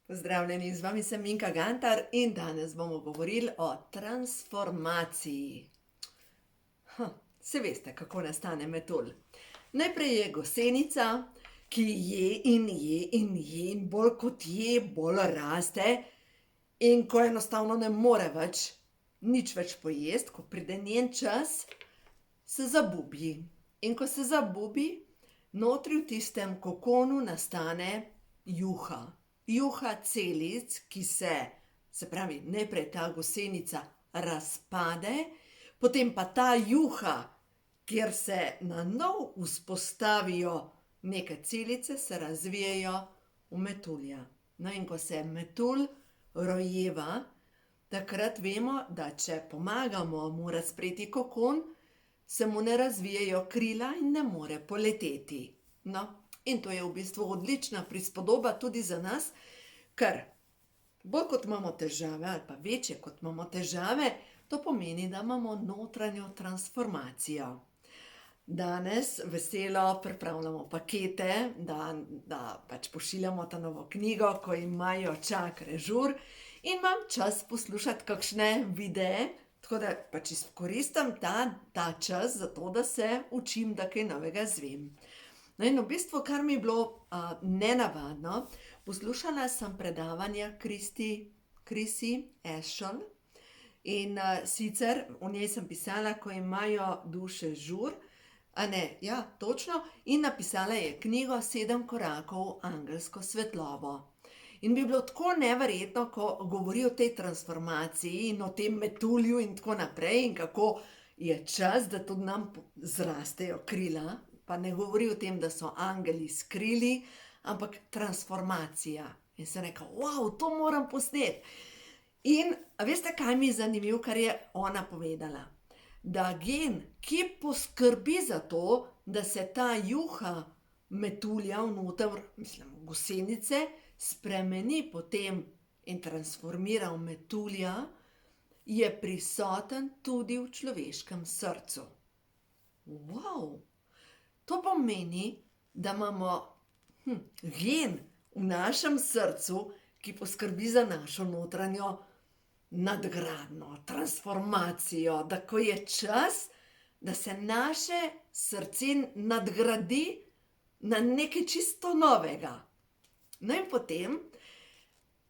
Pozdravljeni, z vami sem Minka Gantar in danes bomo govorili o transformaciji. Se veste, kako nastane metulj. Najprej je gosenica, ki je in je in je in bolj kot je, bolj raste in ko enostavno ne more več, nič več pojesti, ko pride njen čas, se zabubi. In ko se zabubi, notri v tistem kokonu nastane juha. Juha celic, ki se pravi, najprej ta gosenica razpade, potem pa ta juha, kjer se na nov vzpostavijo neke celice, se razvijajo v metulja. No, in ko se metulj rojeva, takrat vemo, da če pomagamo mu razpreti kokon, se mu ne razvijajo krila in ne more poleteti. No, in to je v bistvu odlična prispodoba tudi za nas, ker bolj kot imamo težave ali pa večje kot imamo težave, to pomeni, da imamo notranjo transformacijo. Danes veselo pripravljamo pakete, da pač pošiljamo ta novo knjigo, ko imajo čak režur in imam čas poslušati kakšne videe, tako da pač izkoristim ta čas za to, da se učim, da kaj novega izvem. No, in v bistvu, kar mi je bilo nenavadno, poslušala sem predavanja Chrissy Ešol in sicer v njej sem pisala, ko imajo duše žur, točno, in napisala je knjigo 7 korakov v angelsko svetlobo. In bi bilo tako neverjetno, ko govori o tej transformaciji in o tem metulju in tako naprej in kako je čas, da tudi nam zrastejo krila, pa ne govori o tem, da so angeli s krili, ampak transformacija. In sem rekla, wow, to moram posneti. In veste, kaj mi je zanimivo, kar je ona povedala? Da gen, ki poskrbi za to, da se ta juha metulja vnoter, gosenice, spremeni potem in transformira v metulja, je prisoten tudi v človeškem srcu. Wow! To pomeni, da imamo gen v našem srcu, ki poskrbi za našo notranjo nadgradnjo, transformacijo, da ko je čas, da se naše srce nadgradi na nekaj čisto novega. No in potem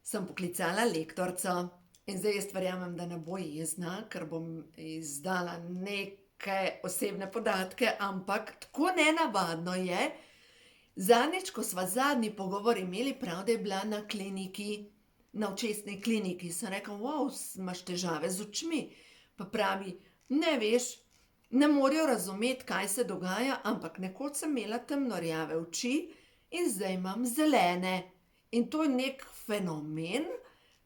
sem poklicala lektorico in zdaj jaz verjamem, da ne bo jezna, ker bom izdala neke osebne podatke, ampak tako nenavadno je. Zadnjič, ko sva zadnji pogovor imeli, prav, da je bila na kliniki, na očesni kliniki, sem rekla, wow, imaš težave z očmi. Pa pravi, ne veš, ne morejo razumeti, kaj se dogaja, ampak nekoč sem imela temno rjave oči in zdaj imam zelene. In to je nek fenomen,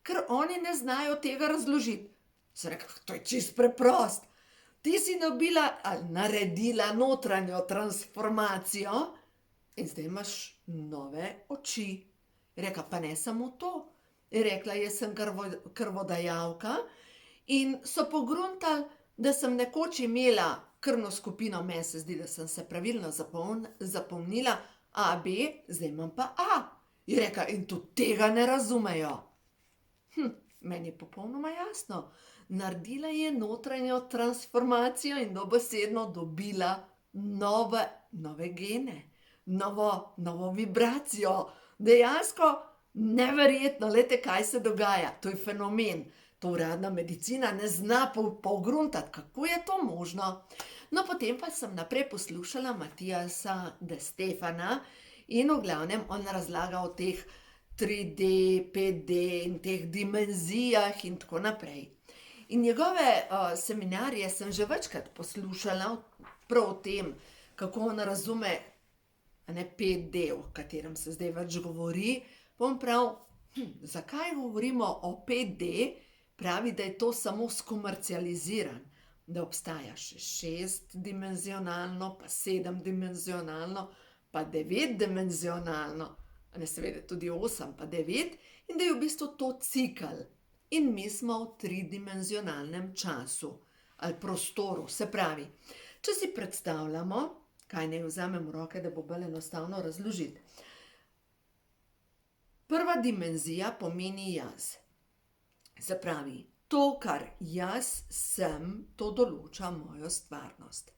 ker oni ne znajo tega razložiti. Sem rekla, to je čisto preprost. Ti si naredila notranjo transformacijo in zdaj imaš nove oči. Je rekla, pa ne samo to. Je rekla, jaz sem krvodajalka in so pogruntali, da sem nekoč imela krvno skupino, meni se zdi, da sem se pravilno zapomnila, AB, zdaj imam pa A. Je rekla, in tudi tega ne razumejo. Meni je popolnoma jasno. Naredila je notranjo transformacijo in dobesedno dobila nove gene, novo vibracijo. Dejansko neverjetno, glejte, kaj se dogaja. To je fenomen. To uradna medicina ne zna pogruntati, kako je to možno. No, potem pa sem naprej poslušala Matijasa De Stefana in v glavnem on razlaga o teh 3D, 5D in teh dimenzijah in tako naprej. In njegove seminarje sem že večkrat poslušala prav o tem, kako on razume 5D, o katerem se zdaj več govori. Bom prav, zakaj govorimo o 5D, pravi, da je to samo skomercializiran, da obstaja še 6-dimenzionalno, pa 7-dimenzionalno, pa 9-dimenzionalno, seveda tudi 8 pa 9, in da je v bistvu to cikel. In mi smo v 3-dimenzionalnem času ali prostoru. Se pravi, če si predstavljamo, kaj naj vzamem v roke, da bo bolj enostavno razložiti. Prva dimenzija pomeni jaz. Se pravi, to, kar jaz sem, to določa mojo stvarnost.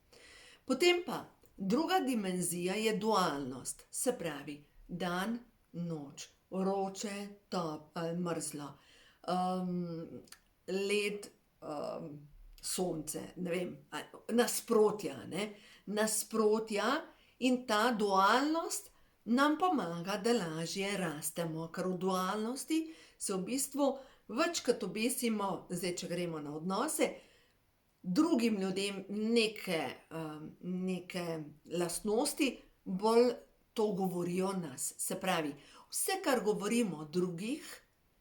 Potem pa druga dimenzija je dualnost, se pravi dan, noč, vroče, mrzlo, led, sonce, ne vem, nasprotja, ne? Nasprotja in ta dualnost nam pomaga, da lažje rastemo, ker v dualnosti se v bistvu večkrat obesimo, zdaj če gremo na odnose, drugim ljudem neke lastnosti, bolj to govorijo nas. Se pravi, vse, kar govorimo o drugih,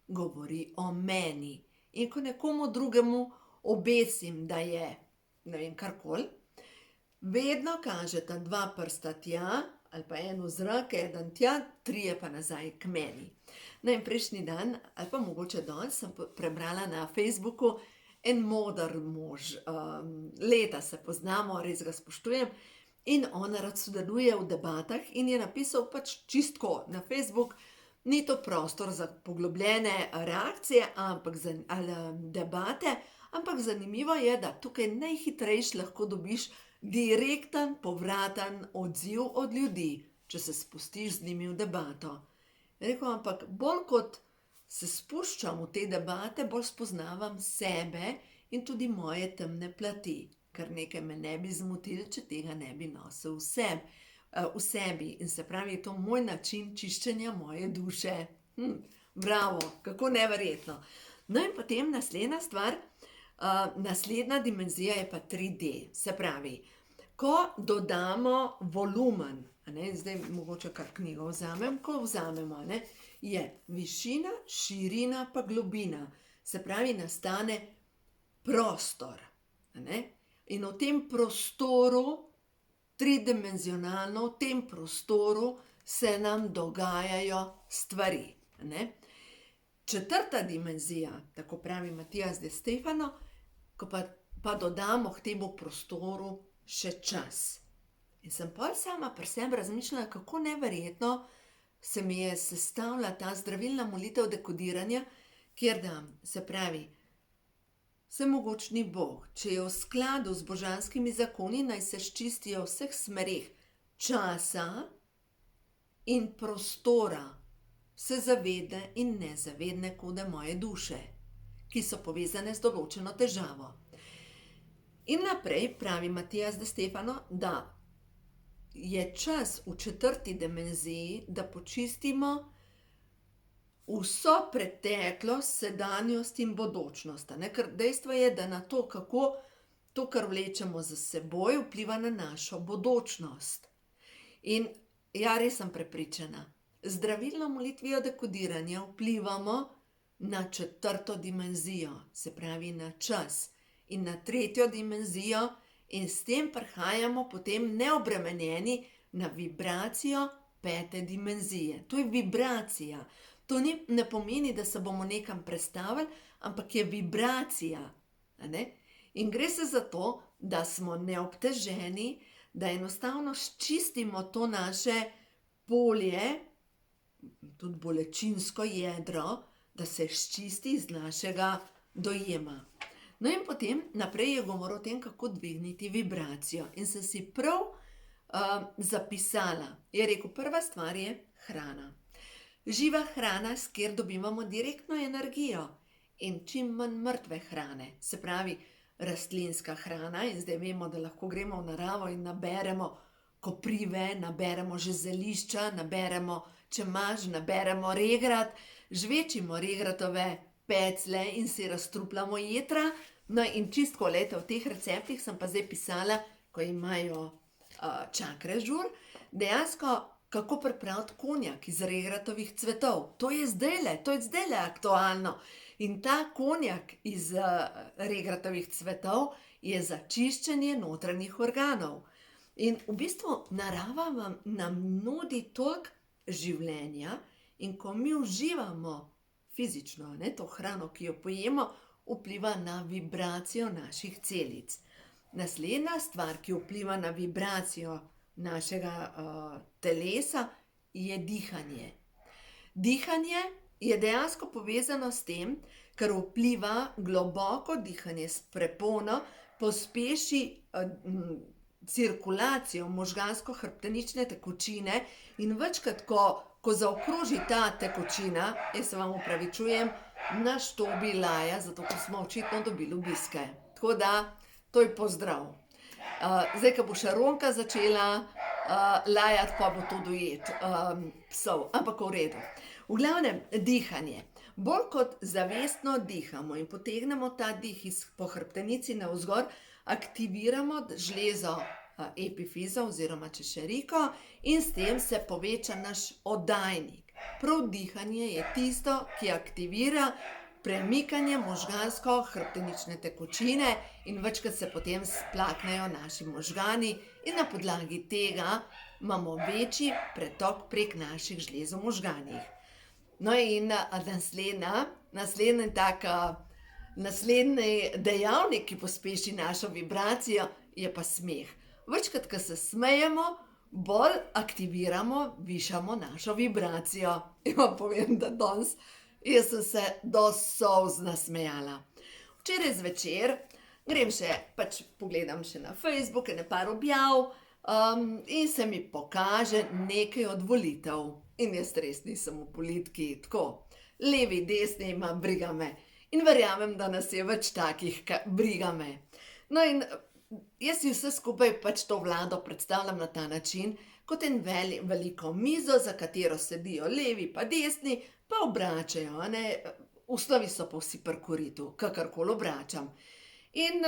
govori o meni. In ko nekomu drugemu obesim, da je, ne vem, karkoli, vedno kažeta dva prsta tja, ali pa en v zrak, eden tja, trije pa nazaj k meni. No in prejšnji dan, ali pa mogoče danes, sem prebrala na Facebooku en moder mož, leta se poznamo, res ga spoštujem, in on rad sodeluje v debatah in je napisal pač čistko na Facebook, ni to prostor za poglobljene reakcije, ali debate, ampak zanimivo je, da tukaj najhitrejš lahko dobiš direkten, povraten odziv od ljudi, če se spustiš z njimi v debato. Rekel, ampak bolj kot se spuščam v te debate, bolj spoznavam sebe in tudi moje temne plati, ker nekaj me ne bi zmotilo, če tega ne bi nosil v sebi. In se pravi, je to moj način čiščenja moje duše. Bravo, kako neverjetno. No in potem naslednja stvar, naslednja dimenzija je pa 3D. Se pravi, ko dodamo volumen, zdaj mogoče kar knjigo vzamem, ko vzamemo, je višina, širina pa globina. Se pravi, nastane prostor. In v tem prostoru, tridimenzionalno, v tem prostoru se nam dogajajo stvari. Četrta dimenzija, tako pravi Matthias de Stefano, ko pa dodamo k temu prostoru še čas. In sem pol sama pri sebi razmišljala, kako neverjetno se mi je sestavila ta zdravilna molitev dekodiranja, kjer dam, se pravi, vsemogočni Bog, če je v skladu z božanskimi zakoni, naj se sčistijo v vseh smereh časa in prostora, vse zavedne in nezavedne kode moje duše, ki so povezane z določeno težavo. In naprej pravi Matthias de Stefano, da je čas v četrti dimenziji, da počistimo vso preteklost, sedanjost in bodočnost. Ker dejstvo je, da na to, kako to, kar vlečemo za seboj, vpliva na našo bodočnost. In ja, res sem prepričana, zdravilno molitvijo dekodiranja vplivamo na četrto dimenzijo, se pravi na čas, in na tretjo dimenzijo, in s tem prihajamo potem neobremenjeni na vibracijo pete dimenzije. To je vibracija. To ne pomeni, da se bomo nekam prestavili, ampak je vibracija. In gre se za to, da smo neobteženi, da enostavno sčistimo to naše polje, tudi bolečinsko jedro, da se sčisti iz našega dojema. No in potem naprej je govoril o tem, kako dvigniti vibracijo. In sem si prav zapisala. Je rekel, prva stvar je hrana. Živa hrana, s kjer dobivamo direktno energijo in čim manj mrtve hrane. Se pravi, rastlinska hrana, in zdaj vemo, da lahko gremo v naravo in naberemo koprive, naberemo že zelišča, naberemo čemaž, naberemo regrat, žvečimo regratove peclje in si razstrupljamo jetra. No in čistko leta v teh receptih sem pa zdaj pisala, ko imajo čakre žur, dejansko kako pripraviti konjak iz regratovih cvetov. To je zdajle aktualno. In ta konjak iz regratovih cvetov je za čiščenje notranjih organov. In v bistvu narava nam nudi toliko življenja, in ko mi uživamo fizično, to hrano, ki jo pojemo, vpliva na vibracijo naših celic. Naslednja stvar, ki vpliva na vibracijo našega telesa, je dihanje. Dihanje je dejansko povezano s tem, ker vpliva globoko dihanje s prepono, pospeši cirkulacijo možgansko-hrbtenične tekočine in večkrat, ko zaokroži ta tekočina, jaz se vam opravičujem, naš Tobi laja, zato ker smo očitno dobili obiske. Tako da, to je pozdrav. Zdaj, ko bo Šaronka začela lajati, pa bo to dojet psov, ampak v redu. V glavnem, dihanje. Bolj kot zavestno dihamo in potegnemo ta dih po hrbtenici navzgor, aktiviramo žlezo epifizo oziroma češeriko in s tem se poveča naš oddajnik. Prav dihanje je tisto, ki aktivira premikanje možgansko-hrbtenične tekočine in večkrat se potem splaknejo naši možgani in na podlagi tega imamo večji pretok prek naših žlez v možganih. No in naslednji dejavnik, ki pospeši našo vibracijo, je pa smeh. Večkrat, ko se smejemo, bolj aktiviramo, višamo našo vibracijo. In vam povem, da danes jaz sem se do solz nasmejala. Včeraj zvečer grem še, pogledam še na Facebook, par objav in se mi pokaže nekaj od volitev. In jaz res nisem v politiki, tako, levi, desni, ima briga me. In verjamem, da nas je več takih, briga me. No in jaz si vse skupaj to vlado predstavljam na ta način, kot en veliko mizo, za katero sedijo levi pa desni, pa obračajo, v osnovi so pa vsi pri koritu, kakorkoli obračam. In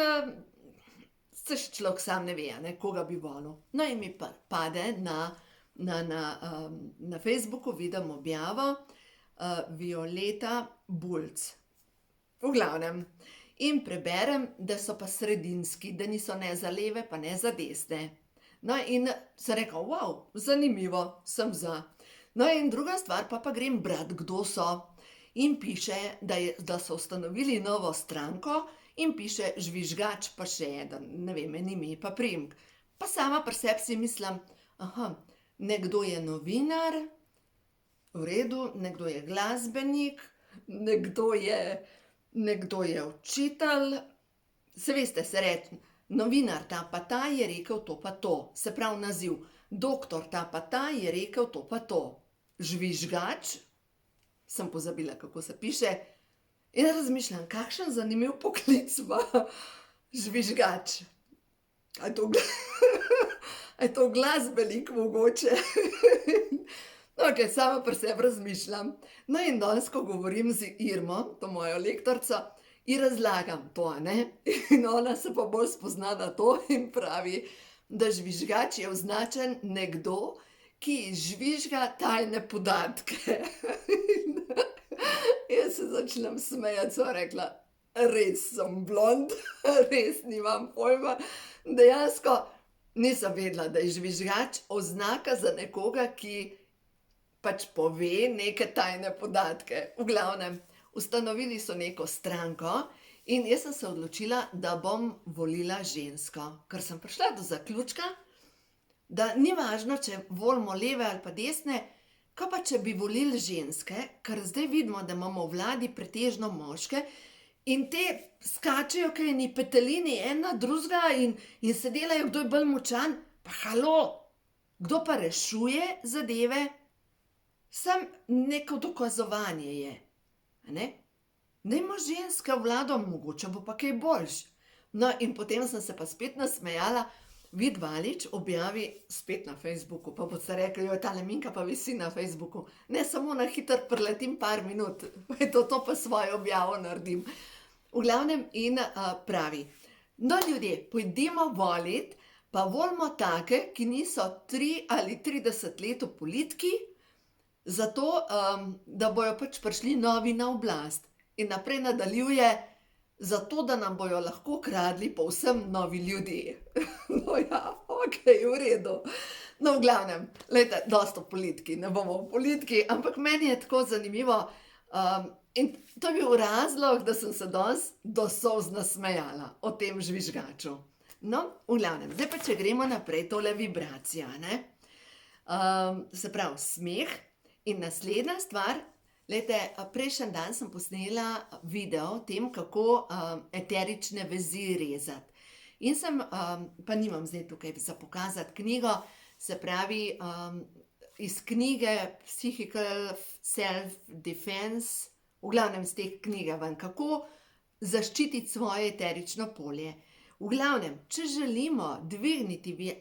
se še človek sam ne ve, koga bi volil. No in mi pade na Facebooku, vidim objavo Violeta Bulc. V glavnem. In preberem, da so pa sredinski, da niso ne za leve, pa ne za desne. No in sem rekel, wow, zanimivo, sem za. No in druga stvar, pa grem brat, kdo so. In piše, da so ustanovili novo stranko in piše žvižgač, pa še eden, ne vem, ime pa priimek. Pa sama pri sebi si mislim, nekdo je novinar, v redu, nekdo je glasbenik, nekdo je učitelj, se veste, se reče, novinar ta pa ta je rekel to pa to, se pravi naziv, doktor ta pa ta je rekel to pa to, žvižgač, sem pozabila, kako se piše, in razmišljam, kakšen zanimiv poklic ima žvižgač. A je to glasbenik mogoče? Ok, sama pri sebi razmišljam. No in danes, ko govorim z Irmo, to mojo lektorico, in razlagam to, in ona se pa bolj spozna na to in pravi, da žvižgač je označen nekdo, ki žvižga tajne podatke. Jaz se začnem smejati, so rekla, res sem blond, res nimam pojma. Dejansko nisem vedela, da je žvižgač oznaka za nekoga, ki pove neke tajne podatke. V glavnem, ustanovili so neko stranko in jaz sem se odločila, da bom volila žensko, ker sem prišla do zaključka, da ni važno, če volimo leve ali pa desne, kaj pa če bi volili ženske, ker zdaj vidimo, da imamo v vladi pretežno moške in te skačejo, kaj ni petelini ena drugega in se delajo, kdo je bolj močan. Pa halo, kdo pa rešuje zadeve? Sam neko dokazovanje je. Dajmo ženska vlado, mogoče bo pa kaj boljš. No in potem sem se pa spet nasmejala, Vid Valič objavi spet na Facebooku, pa boste rekli, tale Minka pa visi na Facebooku. Ne, samo na hitro preletim par minut, to pa svojo objavo naredim. V glavnem in pravi, no ljudje, pojdimo volit, pa volimo take, ki niso 3 ali 30 let v politiki, zato, da bojo prišli novi na oblast. In naprej nadaljuje, zato, da nam bojo lahko kradli povsem novi ljudje. No ja, ok, v redu. No, v glavnem, glejte, dosti o politiki, ne bomo o politiki, ampak meni je tako zanimivo in to je bil razlog, da sem se danes do solz nasmejala o tem žvižgaču. No, v glavnem, zdaj pa če gremo naprej, tole vibracija, se pravi smeh In naslednja stvar, glejte, prejšnji dan sem posnela video o tem, kako eterične vezi rezati. In pa nimam zdaj tukaj za pokazati knjigo, se pravi, iz knjige Psychical Self-Defense, v glavnem iz te knjige ven, kako zaščititi svoje eterično polje. V glavnem, če želimo dvigniti,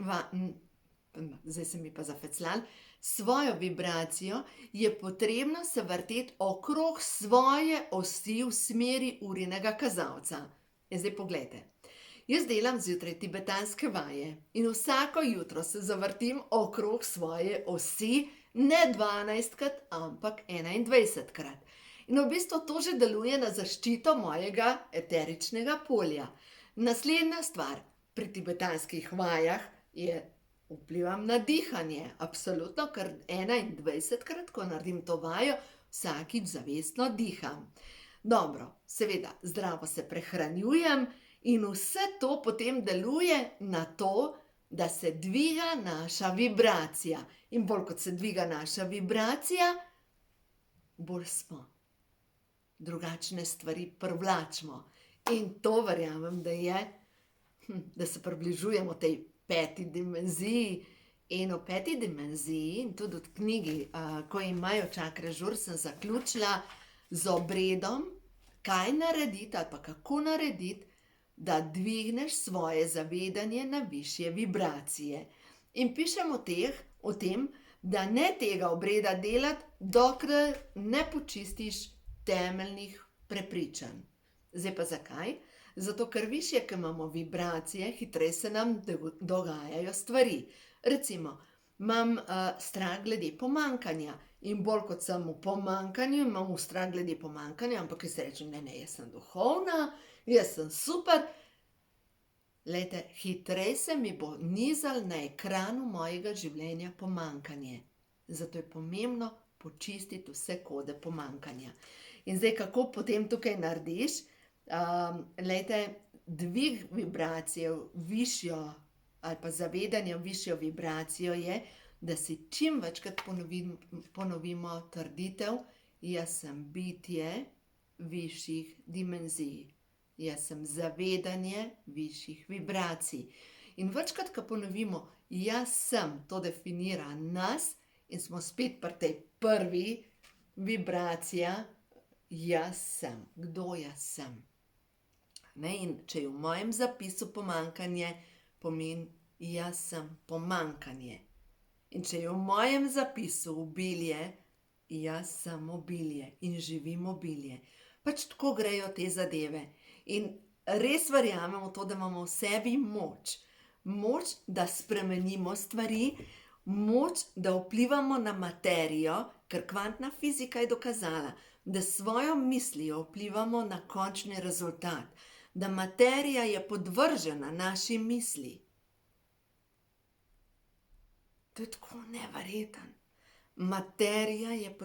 zdaj se mi pa zafecljal, svojo vibracijo, je potrebno se vrteti okrog svoje osi v smeri urinega kazalca. In zdaj poglejte. Jaz delam zjutraj tibetanske vaje in vsako jutro se zavrtim okrog svoje osi, ne 12krat, ampak 21krat. In v bistvu to že deluje na zaščito mojega eteričnega polja. Naslednja stvar pri tibetanskih vajah je vplivam na dihanje. Absolutno, ker 21krat, ko naredim to vajo, vsakič zavestno diham. Dobro, seveda, zdravo se prehranjujem in vse to potem deluje na to, da se dviga naša vibracija. In bolj kot se dviga naša vibracija, bolj smo. Drugačne stvari privlačimo. In to verjamem, da se približujemo tej peti dimenziji. In v peti dimenziji, in tudi v knjigi, ko imajo čakre žur, sem zaključila z obredom, kaj narediti ali pa kako narediti, da dvigneš svoje zavedanje na višje vibracije. In pišem o tem, da ne tega obreda delati, dokler ne počistiš temeljnih prepričanj. Zdaj pa zakaj? Zato, ker višje, ko imamo vibracije, hitreje se nam dogajajo stvari. Recimo, imam strah glede pomanjkanja in bolj kot sem v pomanjkanju, imam strah glede pomanjkanja, ampak jaz rečem, ne, jaz sem duhovna, jaz sem super. Glejte, hitreje se mi bo nizal na ekranu mojega življenja pomanjkanje. Zato je pomembno počistiti vse kode pomanjkanja. In zdaj, kako potem tukaj narediš? Glejte, dvig vibracije v višjo ali pa zavedanje v višjo vibracijo je, da si čim večkrat ponovimo trditev, jaz sem bitje višjih dimenzij. Jaz sem zavedanje višjih vibracij. In večkrat, ko ponovimo, jaz sem, to definira nas in smo spet pri tej prvi vibracija, jaz sem. Kdo jaz sem? In če je v mojem zapisu pomanjkanje, pomeni, jaz sem pomanjkanje. In če je v mojem zapisu obilje, jaz sem obilje in živim obilje. Pač tako grejo te zadeve. In res verjamem v to, da imamo v sebi moč. Moč, da spremenimo stvari, moč, da vplivamo na materijo, ker kvantna fizika je dokazala, da s svojo mislijo vplivamo na končni rezultat. Da materija je podvržena naši misli. To je tako neverjeten. Materija je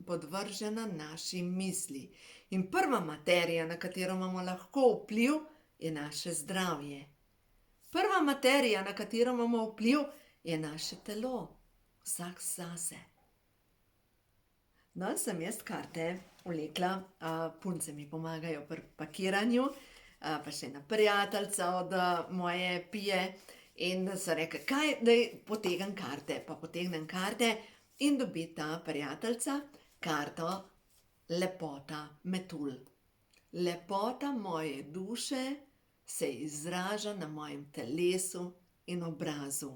podvržena naši misli. In prva materija, na katero imamo lahko vpliv, je naše zdravje. Prva materija, na katero imamo vpliv, je naše telo. Vsak zase. No, sem jaz karte vlekla, punce mi pomagajo pri pakiranju, pa še ena prijateljica od moje pije in so rekli, kaj, daj potegnem karte. Pa potegnem karte in dobi ta prijateljica karto lepota metulj. Lepota moje duše se izraža na mojem telesu in obrazu.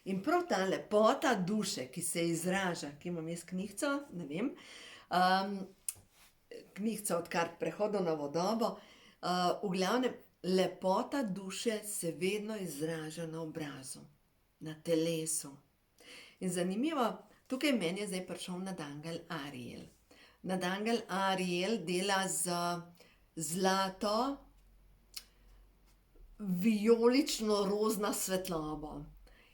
In prav ta lepota duše, ki se izraža, ki imam jaz knjigico, ne vem, knjigico od kart Prehodu na novo dobo, v glavnem, lepota duše se vedno izraža na obrazu, na telesu. In zanimivo, tukaj meni je zdaj prišel nadangel Ariel. Nadangel Ariel dela z zlato, vijolično-rozna svetlobo.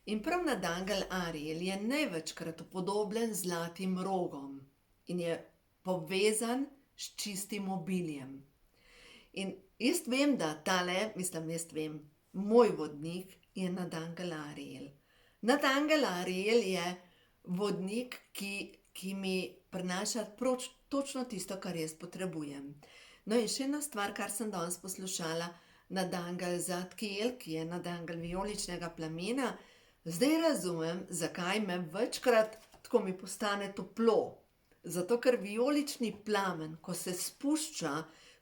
In prav nadangel Ariel je največkrat upodobljen z zlatim rogom in je povezan s čistim obiljem. In jaz vem, da moj vodnik je nadangel Ariel. Nadangel Ariel je vodnik, ki ki mi prinaša točno tisto, kar jaz potrebujem. No in še ena stvar, kar sem danes poslušala, nadangel Zadkiel, ki je nadangel vijoličnega plamena, zdaj razumem, zakaj me večkrat tako mi postane toplo. Zato, ker vijolični plamen, ko se spušča,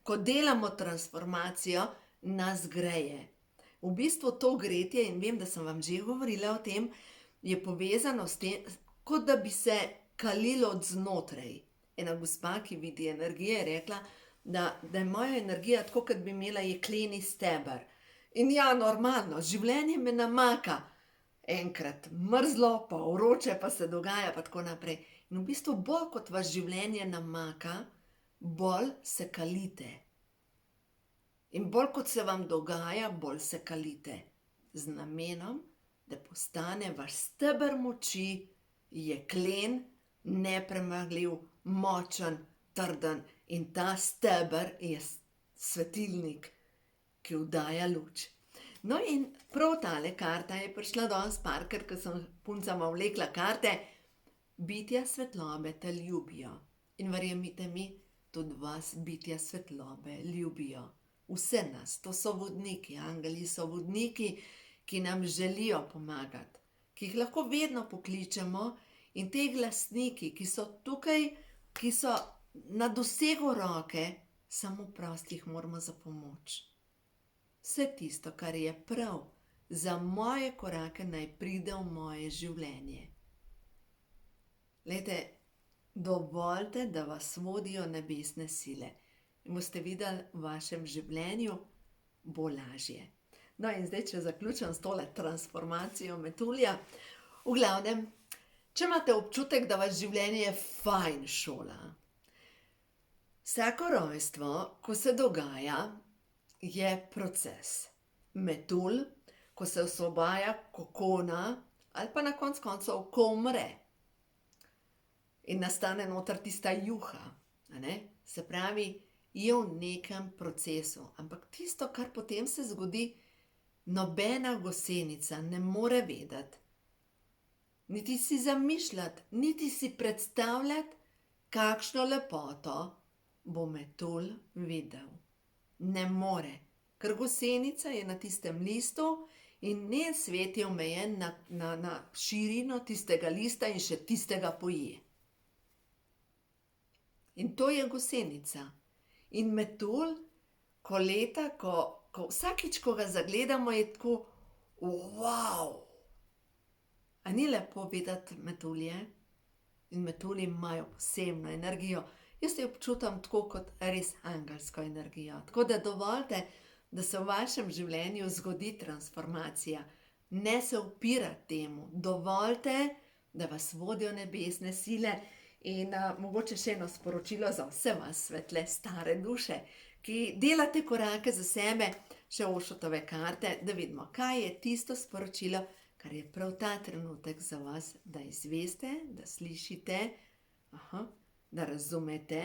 ko delamo transformacijo, nas greje. V bistvu to gretje, in vem, da sem vam že govorila o tem, je povezano s tem, kot da bi se kalilo od znotraj. Ena gospa, ki vidi energije, je rekla, da je moja energija tako, kot bi imela jekleni steber. In ja, normalno, življenje me namaka. Enkrat mrzlo, pa vroče, pa se dogaja, pa tako naprej. In v bistvu bolj kot vas življenje namaka, bolj se kalite. In bolj kot se vam dogaja, bolj se kalite. Z namenom, da postane vaš steber moči jeklen, nepremagljiv, močen, trden. In ta steber je svetilnik, ki vdaja luč. No in prav tale karta je prišla danes parkrat, ko sem puncama vlekla karte. Bitja svetlobe te ljubijo. In verjemite mi, tudi vas bitja svetlobe ljubijo. Vse nas, to so vodniki, angeli so vodniki, ki nam želijo pomagati, ki jih lahko vedno pokličemo, in te glasniki, ki so tukaj, ki so na dosegu roke, samo prosti jih moramo za pomoč. Vse tisto, kar je prav za moje korake, naj pride v moje življenje. Glejte, dovolite, da vas vodijo nebesne sile. In boste videli, v vašem življenju bo lažje. No in zdaj, če zaključim s tole transformacijo metulja, v glavnem, če imate občutek, da vas življenje je fajn šola. Vsako rojstvo, ko se dogaja, je proces. Metulj, ko se osvobaja kokona, ali pa na koncu koncev, ko umre. In nastane noter tista juha, se pravi, je v nekem procesu. Ampak tisto, kar potem se zgodi, nobena gosenica ne more vedeti, niti si zamišljati, niti si predstavljati, kakšno lepoto bo metulj videl. Ne more, ker gosenica je na tistem listu in njen svet je omejen na širino tistega lista in še tistega poje. In to je gosenica. In metulj, ko leta, ko vsakič, ko ga zagledamo, je tako, wow! A ni lepo videti metulje? In metulji imajo posebno energijo. Jaz jo občutam tako kot res angelsko energijo. Tako da dovolite, da se v vašem življenju zgodi transformacija. Ne se upirati temu. Dovolite, da vas vodijo nebesne sile. In mogoče še eno sporočilo za vse vas svetle stare duše, ki delate korake za sebe, še Ošutove karte, da vidimo, kaj je tisto sporočilo, kar je prav ta trenutek za vas, da izveste, da slišite, da razumete,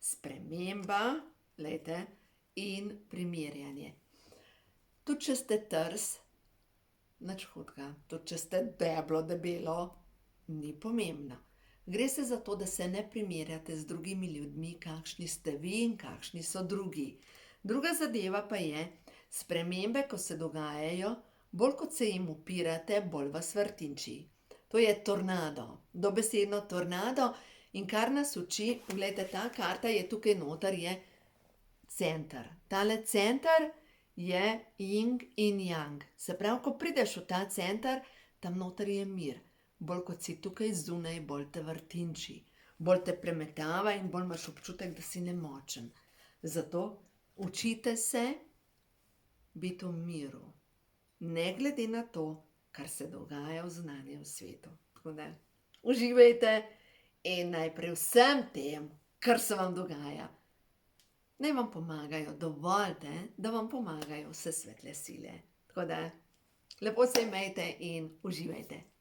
sprememba, glejte, in primerjanje. Tudi če ste trs, nič hudega, tudi če ste deblo, debelo, ni pomembno. Gre se za to, da se ne primerjate z drugimi ljudmi, kakšni ste vi in kakšni so drugi. Druga zadeva pa je, spremembe, ko se dogajajo, bolj kot se jim upirate, bolj vas vrtinči. To je tornado, dobesedno tornado, in kar nas uči, gledajte, ta karta je tukaj noter, je center. Tale center je yin in yang. Se pravi, ko prideš v ta center, tam noter je mir. Bolj kot si tukaj zunaj, bolj te vrtinči, bolj te premetava in bolj imaš občutek, da si nemočen. Zato učite se biti v miru, ne glede na to, kar se dogaja v zunanjem svetu. Tako da uživajte in najprej vsem tem, kar se vam dogaja, naj vam pomagajo, dovolite, da vam pomagajo vse svetle sile. Tako da lepo se imejte in uživajte.